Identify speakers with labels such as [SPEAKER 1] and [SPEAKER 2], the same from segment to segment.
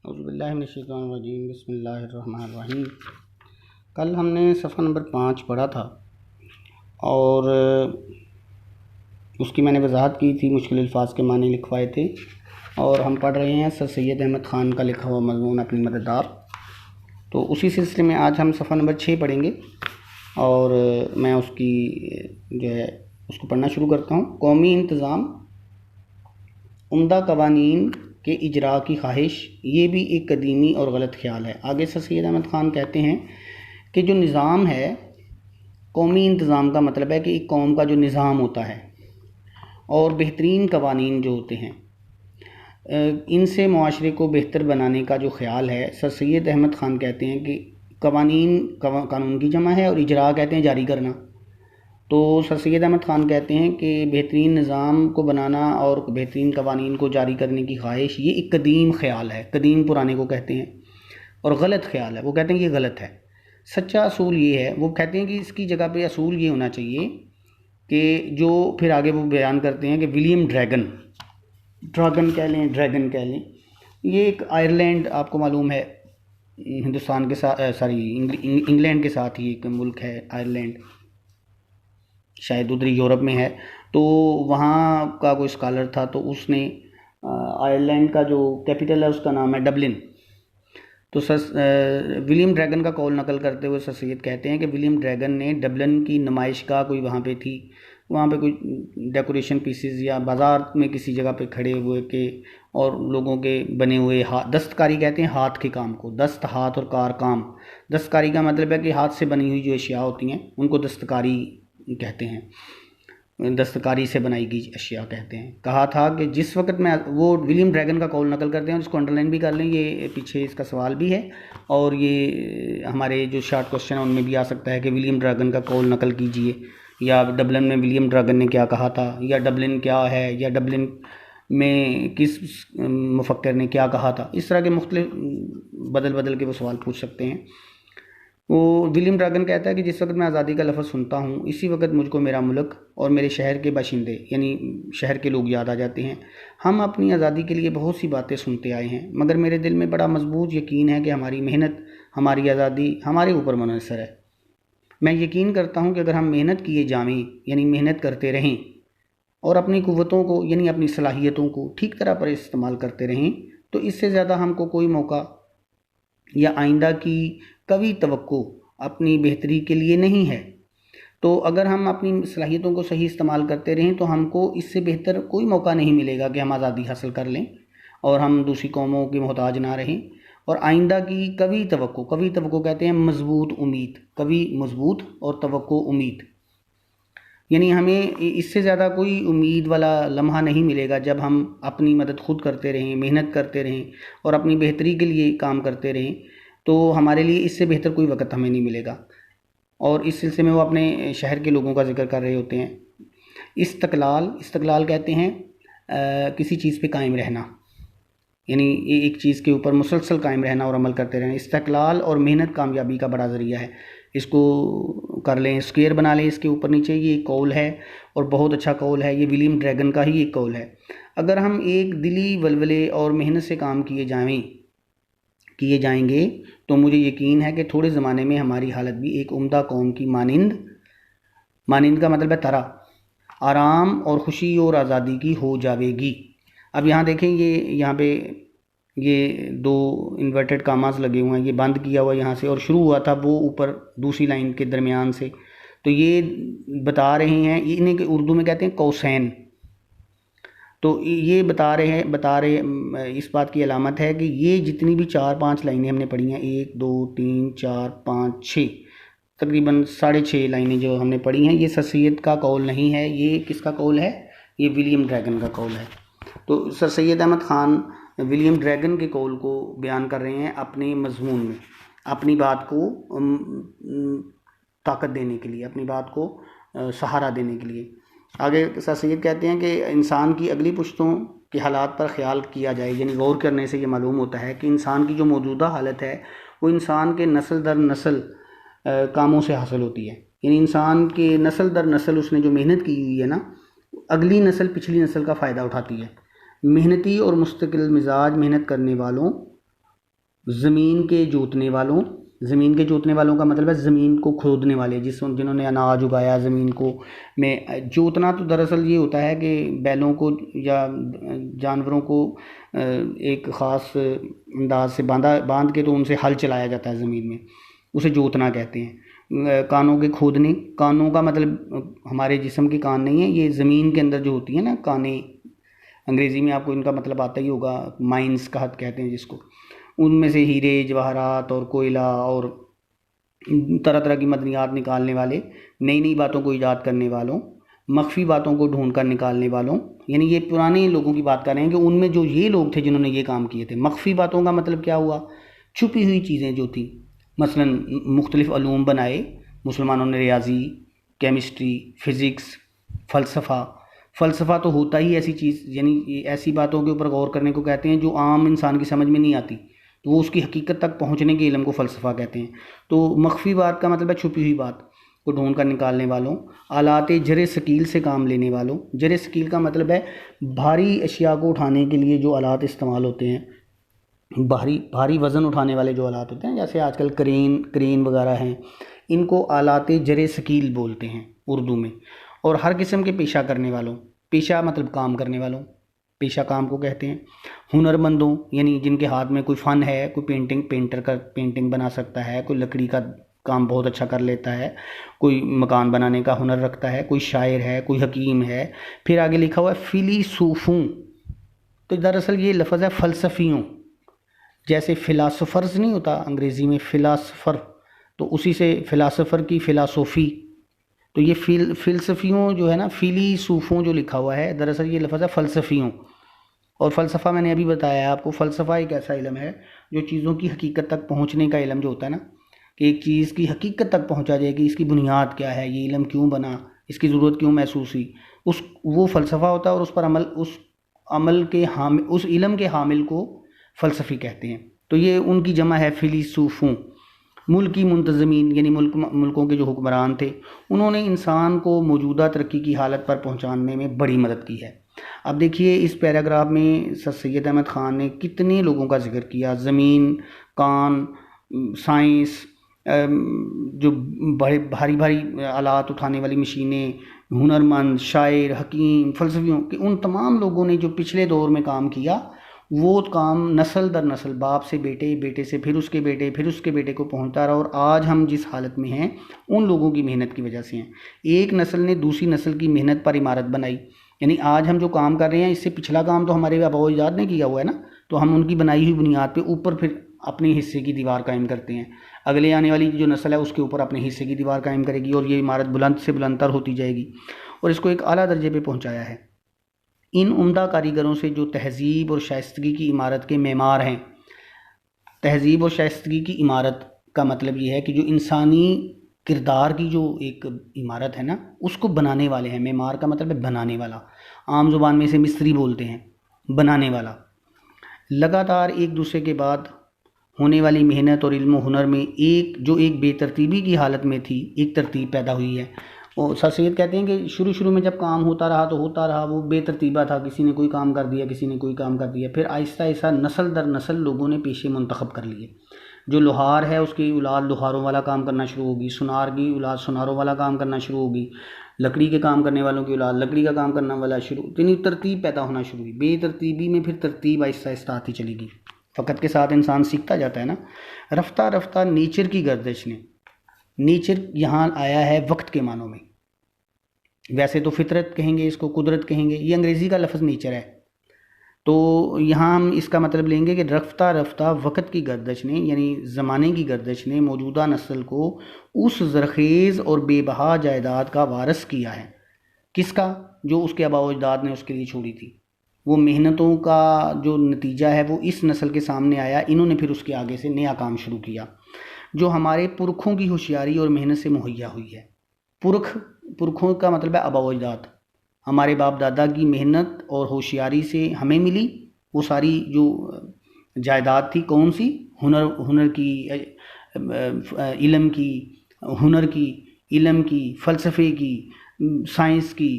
[SPEAKER 1] औज़ुबिल्लाहि मिनश्शैतानिर्रजीम बिस्मिल्लाहिर्रहमानिर्रहीम। कल हमने सफ़ा नंबर 5 पढ़ा था और उसकी मैंने वजाहत की थी, मुश्किल अल्फाज के मानी लिखवाए थे और हम पढ़ रहे हैं सर सैयद अहमद ख़ान का लिखा हुआ मज़मून अपनी मददगार। तो उसी सिलसिले में आज हम सफ़ा नंबर 6 पढ़ेंगे और मैं उसकी जो है उसको पढ़ना शुरू करता हूँ। कौमी इंतज़ाम, उम्दा कवानीन के इजरा की ख्वाहिश, ये भी एक कदीमी और गलत ख्याल है। आगे सर सैयद अहमद ख़ान कहते हैं कि जो निज़ाम है, कौमी इंतज़ाम का मतलब है कि एक कौम का जो निज़ाम होता है और बेहतरीन कवानीन जो होते हैं, इनसे मुआशरे को बेहतर बनाने का जो ख्याल है। सर सैयद अहमद ख़ान कहते हैं कि कवानीन कानून की जमा है और इजरा कहते हैं जारी करना। तो सर सैयद अहमद ख़ान कहते हैं कि बेहतरीन निज़ाम को बनाना और बेहतरीन कवानीन को जारी करने की ख्वाहिश ये एक कदीम ख्याल है, कदीम पुराने को कहते हैं, और गलत ख्याल है। वो कहते हैं कि ये गलत है। सच्चा असूल ये है, वो कहते हैं कि इसकी जगह पे असूल ये होना चाहिए कि जो फिर आगे वो बयान करते हैं कि विलियम ड्रैगन कह लें, ड्रैगन कह लें, ये एक आयरलैंड, आपको मालूम है हिंदुस्तान के साथ इंग्लैंड के साथ ही एक मुल्क है आयरलैंड, शायद उधर यूरोप में है। तो वहाँ का कोई स्कॉलर था, तो उसने आयरलैंड का जो कैपिटल है उसका नाम है डबलिन। तो विलियम ड्रैगन का कौल नकल करते हुए सर सैयद कहते हैं कि विलियम ड्रैगन ने डबलिन की नुमाइशगाह कोई वहाँ पे थी, वहाँ पे कोई डेकोरेशन पीसेस या बाज़ार में किसी जगह पे खड़े हुए के और लोगों के बने हुए दस्तकारी कहते हैं हाथ के काम को, दस्त हाथ और कार काम। दस्तकारी का मतलब है कि हाथ से बनी हुई जो अशिया होती हैं उनको दस्तकारी कहते हैं, दस्तकारी से बनाई गई अशिया कहते हैं। कहा था कि जिस वक्त में वो विलियम ड्रैगन का कौल नकल करते हैं, इसको अंडरलाइन भी कर लें, ये पीछे इसका सवाल भी है और ये हमारे जो शॉर्ट क्वेश्चन है उनमें भी आ सकता है कि विलियम ड्रैगन का कौल नकल कीजिए, या डबलिन में विलियम ड्रैगन ने क्या कहा था, या डबलिन क्या है, या डबलिन में किस मुफक्कर ने क्या कहा था। इस तरह के मुख्तलिफ बदल के वो सवाल पूछ सकते हैं। वो विलियम ड्रैगन कहता है कि जिस वक्त मैं आज़ादी का लफ्ज़ सुनता हूँ, इसी वक्त मुझको मेरा मुल्क और मेरे शहर के बाशिंदे यानी शहर के लोग याद आ जाते हैं। हम अपनी आज़ादी के लिए बहुत सी बातें सुनते आए हैं, मगर मेरे दिल में बड़ा मजबूत यकीन है कि हमारी मेहनत, हमारी आज़ादी हमारे ऊपर मुनहसर है। मैं यकीन करता हूँ कि अगर हम मेहनत किए जावें, यानी मेहनत करते रहें और अपनी कुव्वतों को यानी अपनी सलाहियतों को ठीक तरह पर इस्तेमाल करते रहें, तो इससे ज़्यादा हमको कोई मौका या आइंदा की कभी तवक्को अपनी बेहतरी के लिए नहीं है। तो अगर हम अपनी सलाहियतों को सही इस्तेमाल करते रहें तो हमको इससे बेहतर कोई मौका नहीं मिलेगा कि हम आज़ादी हासिल कर लें और हम दूसरी कौमों के मोहताज ना रहें। और आइंदा की कभी तवक्को कहते हैं मजबूत उम्मीद, कभी मजबूत और तवक्को उम्मीद, यानी हमें इससे ज़्यादा कोई उम्मीद वाला लम्हा नहीं मिलेगा जब हम अपनी मदद खुद करते रहें, मेहनत करते रहें और अपनी बेहतरी के लिए काम करते रहें, तो हमारे लिए इससे बेहतर कोई वक़्त हमें नहीं मिलेगा। और इस सिलसिले में वो अपने शहर के लोगों का जिक्र कर रहे होते हैं। इस्तक़लाल कहते हैं किसी चीज़ पे कायम रहना, यानी एक चीज़ के ऊपर मुसलसल कायम रहना और अमल करते रहना। इस्तक़लाल और मेहनत कामयाबी का बड़ा ज़रिया है। इसको कर लें, स्क्वायर बना लें इसके ऊपर नीचे। ये एक कौल है और बहुत अच्छा कौल है, ये विलियम ड्रैगन का ही एक कौल है। अगर हम एक दिली वलवले और मेहनत से काम किए जाएंगे तो मुझे यकीन है कि थोड़े ज़माने में हमारी हालत भी एक उम्दा कौम की मानिंद का मतलब है तरह, आराम और खुशी और आज़ादी की हो जाएगी। अब यहाँ देखें, ये यहाँ पे ये दो इन्वर्टेड कामास लगे हुए हैं, ये बंद किया हुआ यहाँ से और शुरू हुआ था वो ऊपर दूसरी लाइन के दरमियान से। तो ये बता रहे हैं, इन्हें के उर्दू में कहते हैं कौसैन। तो ये बता रहे इस बात की अलामत है कि ये जितनी भी 4-5 लाइनें हमने पढ़ी हैं, 1 2 3 4 5 6, तकरीबन 6.5 लाइनें जो हमने पढ़ी हैं, ये सर सैयद का कौल नहीं है। ये किसका कौल है? ये विलियम ड्रैगन का कौल है। तो sir Syed Ahmad Khan William Dragon के कौल को बयान कर रहे हैं अपने मजमून में, अपनी बात को ताकत देने के लिए, अपनी बात को सहारा देने के लिए। आगे सर सैयद कहते हैं कि इंसान की अगली पुश्तों के हालात पर ख्याल किया जाए, यानी गौर करने से ये मालूम होता है कि इंसान की जो मौजूदा हालत है वो इंसान के नस्ल दर नस्ल कामों से हासिल होती है। यानी इंसान के नस्ल दर नस्ल उसने जो मेहनत की हुई है ना, अगली नस्ल पिछली नस्ल का फ़ायदा उठाती है। मेहनती और मुस्तकिल मिजाज मेहनत करने वालों ज़मीन के जोतने वालों, ज़मीन के जोतने वालों का मतलब है ज़मीन को खोदने वाले, जिन्होंने अनाज उगाया ज़मीन को में जोतना। तो दरअसल ये होता है कि बैलों को या जानवरों को एक ख़ास अंदाज से बांध के तो उनसे हल चलाया जाता है ज़मीन में, उसे जोतना कहते हैं। कानों के खोदने, कानों का मतलब हमारे जिस्म के कान नहीं है, ये ज़मीन के अंदर जो होती है ना कानें, अंग्रेज़ी में आपको इनका मतलब आता ही होगा, माइंस कहते हैं जिसको। उनमें से हीरे जवाहरात और कोयला और तरह तरह की मदनियात निकालने वाले, नई नई बातों को ईजाद करने वालों, मख्फी बातों को ढूंढ कर निकालने वालों, यानी ये पुराने लोगों की बात कर रहे हैं कि उनमें जो ये लोग थे जिन्होंने ये काम किए थे। मख्फी बातों का मतलब क्या हुआ, छुपी हुई चीज़ें जो थी, मसलन मुख्तलिफ़ अलूम बनाए मुसलमानों ने, रियाजी, केमिस्ट्री, फ़िज़िक्स, फ़लसफ़ा। फ़लसफ़ा तो होता ही ऐसी चीज़, यानी ऐसी बातों के ऊपर गौर करने को कहते हैं जो आम इंसान की समझ में नहीं आती, तो वो उसकी हकीकत तक पहुँचने के इल्म को फ़लसफ़ा कहते हैं। तो मख्फी बात का मतलब है छुपी हुई बात को ढूंढ कर निकालने वालों। आलाते जरे शकील से काम लेने वालों, जरे शकील का मतलब है भारी अशिया को उठाने के लिए जो आलात इस्तेमाल होते हैं, भारी वज़न उठाने वाले जो आलात होते हैं, जैसे आजकल क्रेन वगैरह हैं, इनको आलाते जरे शकील बोलते हैं उर्दू में। और हर किस्म के पेशा करने वालों, पेशा मतलब काम करने वालों, पेशा काम को कहते हैं। हुनरमंदों, यानी जिनके हाथ में कोई फ़न है, कोई पेंटिंग बना सकता है, कोई लकड़ी का काम बहुत अच्छा कर लेता है, कोई मकान बनाने का हुनर रखता है, कोई शायर है, कोई हकीम है। फिर आगे लिखा हुआ है फ़िलीसूफ़ों, तो दरअसल ये लफ्ज़ है फ़लसफ़ियों। जैसे फ़िलासफ़र्स नहीं होता अंग्रेज़ी में फ़िलासफ़र, तो उसी से फ़िलासफ़र की फ़िलासफ़ी। तो ये फ़िलसफ़ियों जो है ना, फ़िलीसूफ़ों जो लिखा हुआ है, दरअसल ये लफ्ज़ है फ़लसफ़ियों। और फ़लसफ़ा मैंने अभी बताया है आपको, फ़लसफ़ा एक ऐसा इल्म है जो चीज़ों की हकीकत तक पहुँचने का इल्म जो होता है ना, कि एक चीज़ की हकीकत तक पहुँचा जाए कि इसकी बुनियाद क्या है, ये इल्म क्यों बना, इसकी ज़रूरत क्यों महसूस हुई, वो फ़लसफ़ा होता है। और उस पर उस इल्म के हामिल को फ़लसफ़ी कहते हैं। तो ये उनकी जमा है फ़िलीसूफ़ों। मुल्की मुंतज़मीन, यानी मुल्कों के जो हुक्मरान थे, उन्होंने इंसान को मौजूदा तरक्की की हालत पर पहुंचाने में बड़ी मदद की है। अब देखिए इस पैराग्राफ में सर सैयद अहमद ख़ान ने कितने लोगों का जिक्र किया, ज़मीन, कान, साइंस, जो बड़े भारी भारी आलात उठाने वाली मशीनें, हुनरमंद, शायर, हकीम, फ़लसफ़ियों कि उन तमाम लोगों ने जो पिछले दौर में काम किया, वो काम नस्ल दर नस्ल, बाप से बेटे, बेटे से फिर उसके बेटे, फिर उसके बेटे को पहुंचता रहा। और आज हम जिस हालत में हैं उन लोगों की मेहनत की वजह से हैं। एक नस्ल ने दूसरी नस्ल की मेहनत पर इमारत बनाई, यानी आज हम जो काम कर रहे हैं इससे पिछला काम तो हमारे आबा अजदाद ने किया हुआ है ना, तो हम उनकी बनाई हुई बुनियाद पे ऊपर फिर अपने हिस्से की दीवार कायम करते हैं। अगले आने वाली जो नस्ल है उसके ऊपर अपने हिस्से की दीवार कायम करेगी और ये इमारत बुलंद से बुलंदतर होती जाएगी और इसको एक आला दर्जे पे पहुंचाया है। इन उम्दा कारीगरों से जो तहज़ीब और शाइस्तगी की इमारत के मेमार हैं, तहज़ीब और शाइस्तगी की इमारत का मतलब ये है कि जो इंसानी किरदार की जो एक इमारत है ना, उसको बनाने वाले हैं। मेमार का मतलब है बनाने वाला, आम ज़ुबान में इसे मिस्त्री बोलते हैं, बनाने वाला। लगातार एक दूसरे के बाद होने वाली मेहनत और इल्म हुनर में एक बेतरतीबी की हालत में थी, एक तरतीब पैदा हुई है। और सर सैयद कहते हैं कि शुरू में जब काम होता रहा वो बेतरतीबा था, किसी ने कोई काम कर दिया, किसी ने कोई काम कर दिया, फिर आहिस्ता आहिस्ता नस्ल दर नस्ल लोगों ने पेशे मुंतखब कर लिए। जो लोहार है उसकी औलाद लोहारों वाला काम करना शुरू होगी, सुनार की औलाद सुनारों वाला काम करना शुरू होगी, लकड़ी के काम करने वालों की औलाद लकड़ी का काम करना वाला शुरू, यानी तरतीब पैदा होना शुरू हुई। बेतरतीबी में फिर तरतीब आहिस्ता आहिस्ता आती चलेगी। फ़कत के साथ इंसान सीखता जाता है ना। रफ्ता रफ्ता नेचर की गर्दिश ने, नेचर यहाँ आया है वक्त के मानों में, वैसे तो फितरत कहेंगे इसको, कुदरत कहेंगे, ये अंग्रेज़ी का लफ्ज़ नेचर है। तो यहाँ हम इसका मतलब लेंगे कि रफ्ता रफ्ता वक्त की गर्दिश ने, यानी ज़माने की गर्दिश ने मौजूदा नस्ल को उस ज़रख़ेज़ और बेबहा जायदाद का वारिस किया है। किसका? जो उसके आबा अजदाद ने उसके लिए छोड़ी थी। वो मेहनतों का जो नतीजा है वो इस नस्ल के सामने आया, इन्होंने फिर उसके आगे से नया काम शुरू किया जो हमारे पुरखों की होशियारी और मेहनत से मुहैया हुई है। पुरखों का मतलब है आबा अजदाद, हमारे बाप दादा की मेहनत और होशियारी से हमें मिली वो सारी जो जायदाद थी। कौन सी? हुनर की, इल्म की, हुनर की, इल्म की, फ़लसफ़े की, साइंस की,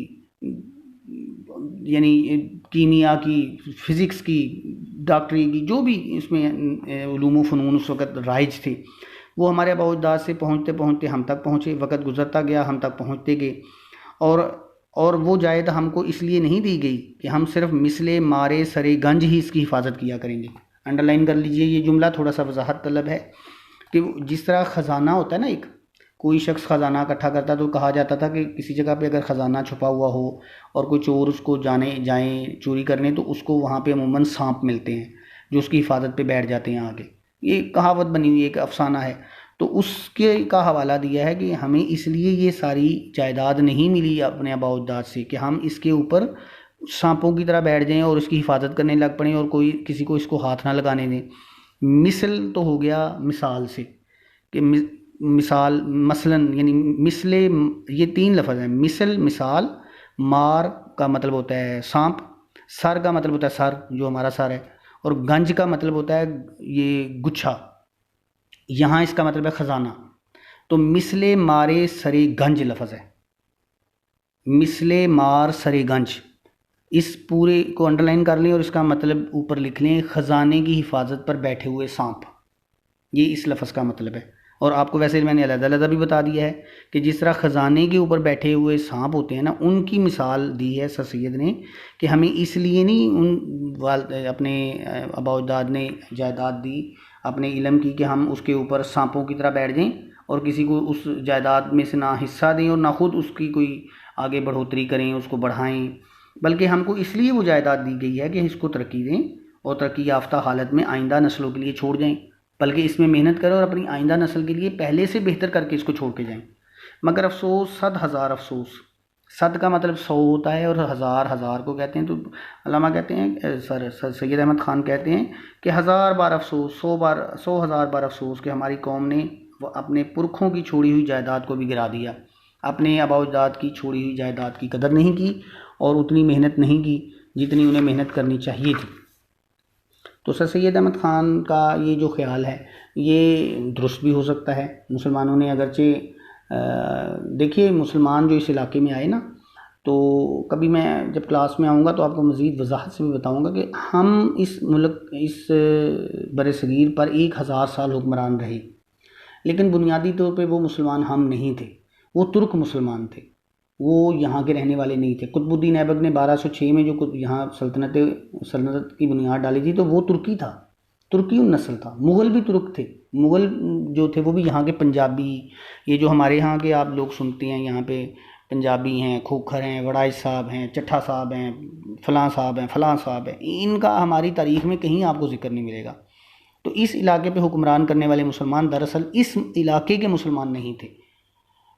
[SPEAKER 1] यानी कीमिया की, फ़िज़िक्स की, डॉक्टरी की, जो भी इसमें उलूम फ़नून उस वक़्त राइज थे, वो हमारे आबा अजदाद से पहुँचते पहुँचते हम तक पहुँचे। वक़्त गुज़रता गया, हम तक पहुँचते गए। और वो जायद हमको इसलिए नहीं दी गई कि हम सिर्फ मिसले मारे सरे गंज ही इसकी हिफाजत किया करेंगे। अंडरलाइन कर लीजिए, ये जुमला थोड़ा सा वजाहत तलब है कि जिस तरह ख़जाना होता है ना, एक कोई शख्स ख़जाना इकट्ठा करता तो कहा जाता था कि किसी जगह पे अगर ख़जाना छुपा हुआ हो और कोई चोर उसको जाएँ चोरी करने, तो उसको वहाँ पे अमूमन सांप मिलते हैं जो उसकी हिफाजत पे बैठ जाते हैं आगे। ये कहावत बनी हुई है, एक अफसाना है। तो उसके का हवाला दिया है कि हमें इसलिए ये सारी जायदाद नहीं मिली अपने आबा अजदाद से कि हम इसके ऊपर सांपों की तरह बैठ जाएं और उसकी हिफाजत करने लग पड़ें और कोई किसी को इसको हाथ ना लगाने दें। मिसल तो हो गया मिसाल से कि मिसाल मसलन यानी मिसले, ये 3 लफ्ज़ हैं। मिसल मिसाल, मार का मतलब होता है सांप, सर का मतलब होता है सर जो हमारा सर है, और गंज का मतलब होता है ये गुच्छा। यहाँ इसका मतलब है ख़जाना। तो मिसले मारे सरे गंज लफ्ज़ है, मिसले मार सरे गंज। इस पूरे को अंडरलाइन कर लें और इसका मतलब ऊपर लिख लें, ख़जाने की हिफाजत पर बैठे हुए सांप। ये इस लफ्ज़ का मतलब है। और आपको वैसे मैंने अलग-अलग भी बता दिया है कि जिस तरह ख़जाने के ऊपर बैठे हुए सांप होते हैं ना, उनकी मिसाल दी है सर सैयद ने कि हमें इसलिए नहीं अपने आबा अजदाद ने जायदाद दी अपने इल्म की कि हम उसके ऊपर सांपों की तरह बैठ जाएं और किसी को उस जायदाद में से ना हिस्सा दें और ना खुद उसकी कोई आगे बढ़ोतरी करें, उसको बढ़ाएं, बल्कि हमको इसलिए वो जायदाद दी गई है कि इसको तरक्की दें और तरक्की याफ्ता हालत में आइंदा नस्लों के लिए छोड़ जाएं, बल्कि इसमें मेहनत करें और अपनी आइंदा नस्ल के लिए पहले से बेहतर करके इसको छोड़ के जाएं। मगर अफसोस, सद हज़ार अफसोस। सद का मतलब 100 होता है और हज़ार को कहते हैं। तो अल्लामा कहते हैं, सर सैयद अहमद ख़ान कहते हैं कि 1000 बार अफसोस, 100,000 बार अफसोस कि हमारी कौम ने अपने पुरखों की छोड़ी हुई जायदाद को भी गिरा दिया, अपने आबा अजदाद की छोड़ी हुई जायदाद की कदर नहीं की और उतनी मेहनत नहीं की जितनी उन्हें मेहनत करनी चाहिए थी। तो सर सैयद अहमद ख़ान का ये जो ख्याल है ये दुरुस्त भी हो सकता है। मुसलमानों ने अगरचे देखिए, मुसलमान जो इस इलाके में आए ना, तो कभी मैं जब क्लास में आऊँगा तो आपको मज़ीद वजाहत से भी बताऊँगा कि हम इस मुल्क, इस बरसगीर पर 1000 साल हुक्मरान रहे, लेकिन बुनियादी तौर पे वो मुसलमान हम नहीं थे, वो तुर्क मुसलमान थे, वो यहाँ के रहने वाले नहीं थे। कुतुबुद्दीन ऐबक ने 1206 में जो यहाँ सल्तनत की बुनियाद डाली थी, तो वो तुर्की था, तुर्की नस्ल था। मुग़ल भी तुर्क थे, मुग़ल जो थे वो भी यहाँ के पंजाबी, ये जो हमारे यहाँ के आप लोग सुनते हैं, यहाँ पे पंजाबी हैं, खोखर हैं, वड़ाइच साहब हैं, चट्ठा साहब हैं, फ़लाँ साहब हैं, फ़लाँ साहब हैं, इनका हमारी तारीख़ में कहीं आपको ज़िक्र नहीं मिलेगा। तो इस इलाके पे हुक्मरान करने वाले मुसलमान दरअसल इस इलाके के मुसलमान नहीं थे।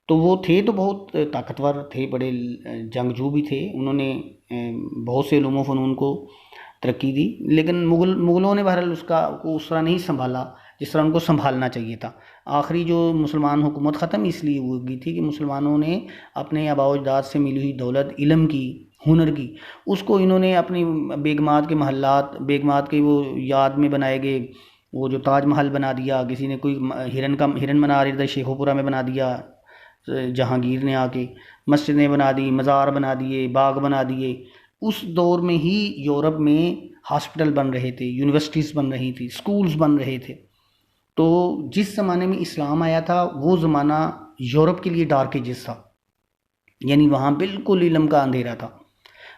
[SPEAKER 1] तो वो थे तो बहुत ताकतवर थे, बड़े जंगजू भी थे, उन्होंने बहुत से उलूम फ़नून को तरक्की दी, लेकिन मुग़लों ने बहरहाल उसको उस तरह नहीं संभाला जिस तरह उनको संभालना चाहिए था। आखिरी जो मुसलमान हुकूमत ख़त्म इसलिए हुई थी कि मुसलमानों ने अपने आबा अजदाद से मिली हुई दौलत, इल्म की, हुनर की, उसको इन्होंने अपनी बेगमात के महल्लात, बेगमात के वो याद में बनाए गए वो जो ताजमहल बना दिया, किसी ने कोई हिरन मनार इधर शेखोपुरा में बना दिया, जहांगीर ने आके मस्जिदें बना दी, मज़ार बना दिए, बाग बना दिए। उस दौर में ही यूरोप में हॉस्पिटल बन रहे थे, यूनिवर्सिटीज़ बन रही थी, स्कूल्स बन रहे थे। तो जिस ज़माने में इस्लाम आया था वो ज़माना यूरोप के लिए डार्क एजेस था, यानी वहाँ बिल्कुल इल्म का अंधेरा था,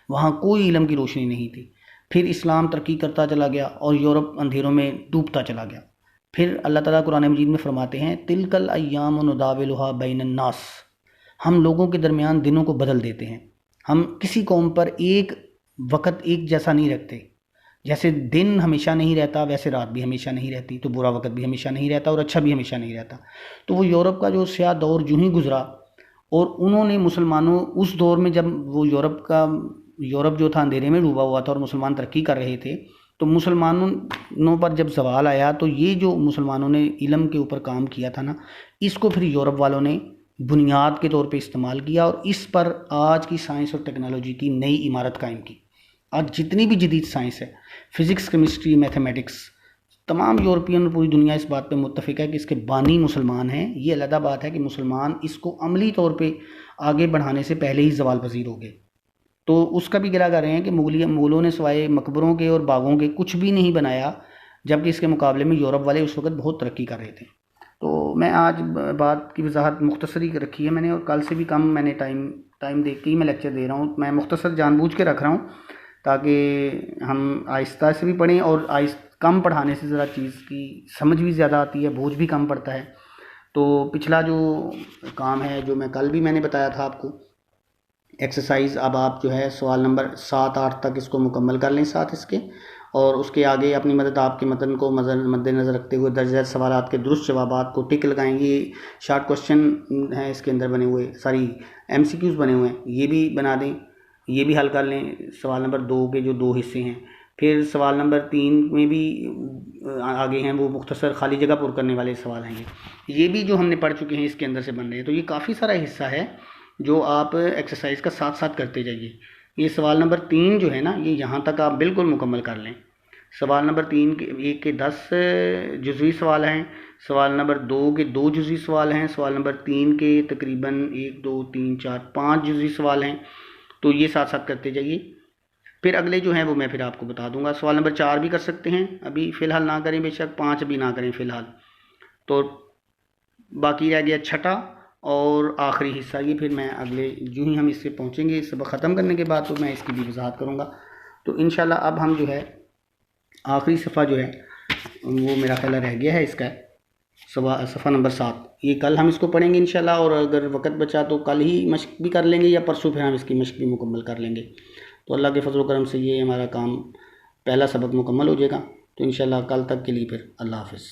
[SPEAKER 1] वहाँ कोई इल्म की रोशनी नहीं थी। फिर इस्लाम तरक्की करता चला गया और यूरोप अंधेरों में डूबता चला गया। फिर अल्लाह ताला कुरान मजीद में फरमाते हैं, तिलकल अय्याम नुदाविलुहा बैनन नास, हम लोगों के दरमियान दिनों को बदल देते हैं। हम किसी कौम पर एक वक़्त एक जैसा नहीं रखते, जैसे दिन हमेशा नहीं रहता वैसे रात भी हमेशा नहीं रहती, तो बुरा वक़्त भी हमेशा नहीं रहता और अच्छा भी हमेशा नहीं रहता। तो वो यूरोप का जो स्याह दौर यूं ही गुज़रा और उन्होंने मुसलमानों उस दौर में, जब वो यूरोप जो था अंधेरे में डूबा हुआ था और मुसलमान तरक्की कर रहे थे, तो मुसलमानों पर जब सवाल आया तो ये जो मुसलमानों ने इल्म के ऊपर काम किया था ना, इसको फिर यूरोप वालों ने बुनियाद के तौर पे इस्तेमाल किया और इस पर आज की साइंस और टेक्नोलॉजी की नई इमारत कायम की। आज जितनी भी जदीद साइंस है, फ़िज़िक्स, केमिस्ट्री, मैथमेटिक्स, तमाम यूरोपियन, पूरी दुनिया इस बात पे मुत्तफ़िक़ है कि इसके बानी मुसलमान हैं। ये अलग बात है कि मुसलमान इसको अमली तौर पे आगे बढ़ाने से पहले ही ज़वाल पज़ीर हो गए। तो उसका भी गिला कर रहे हैं कि मुग़लों ने सिवाय मकबरों के और बागों के कुछ भी नहीं बनाया, जबकि इसके मुकाबले में यूरोप वाले उस वक्त बहुत तरक्की कर रहे थे। तो मैं आज बात की वजाहत मुख्तसरी रखी है मैंने, और कल से भी कम मैंने टाइम देख के ही मैं लेक्चर दे रहा हूँ। मैं मुख्तसर जानबूझ के रख रहा हूँ ताकि हम आहिस्ता से भी पढ़ें, और कम पढ़ाने से ज़रा चीज़ की समझ भी ज़्यादा आती है, बोझ भी कम पड़ता है। तो पिछला जो काम है, जो कल भी मैंने बताया था आपको एक्सरसाइज, अब आप जो है सवाल नंबर 7-8 तक इसको मुकम्मल कर लें साथ इसके, और उसके आगे अपनी मदद आपके मतन को मद्देनज़र रखते हुए दर्ज झेल सवालात के दुरुस्त जवाबात को टिक लगाएंगे। शॉर्ट क्वेश्चन हैं इसके अंदर बने हुए, सारी MCQs बने हुए हैं, ये भी बना दें, ये भी हल कर लें। सवाल नंबर 2 के जो 2 हिस्से हैं, फिर सवाल नंबर 3 में भी आगे हैं वो मुख्तसर खाली जगह पुर करने वाले सवाल हैं, ये भी जो हमने पढ़ चुके हैं इसके अंदर से बन रहे हैं। तो ये काफ़ी सारा हिस्सा है जो आप एक्सरसाइज का साथ साथ करते जाइए। ये सवाल नंबर 3 जो है ना, ये यहाँ तक आप बिल्कुल मुकम्मल कर लें। सवाल नंबर 3 के 1 के 10 जुज़वी सवाल हैं, सवाल नंबर 2 के 2 जुज़वी सवाल हैं, सवाल नंबर 3 के तकरीबन 1 2 3 4 5 जुज़वी सवाल हैं। तो ये साथ साथ करते जाइए। फिर अगले जो हैं वो मैं फिर आपको बता दूंगा। सवाल नंबर 4 भी कर सकते हैं, अभी फ़िलहाल ना करें, बेशक 5 भी ना करें फ़िलहाल। तो बाकी रह गया छठा और आखिरी हिस्सा, ये फिर मैं अगले जो ही हम इससे पहुँचेंगे सबक ख़त्म करने के बाद, तो मैं इसकी भी वजाहत करूँगा। तो इंशाल्लाह अब हम जो है आखिरी सफ़ा जो है वो मेरा ख्याल रह गया है इसका सफ़ा नंबर 7, ये कल हम इसको पढ़ेंगे इंशाल्लाह, और अगर वक़्त बचा तो कल ही मश्क भी कर लेंगे या परसों फिर हम इसकी मश्क भी मुकम्मल कर लेंगे। तो अल्लाह के फजल करम से ये हमारा काम पहला सबक मुकम्मल हो जाएगा। तो इंशाल्लाह कल तक के लिए फिर अल्लाह हाफ़िज़।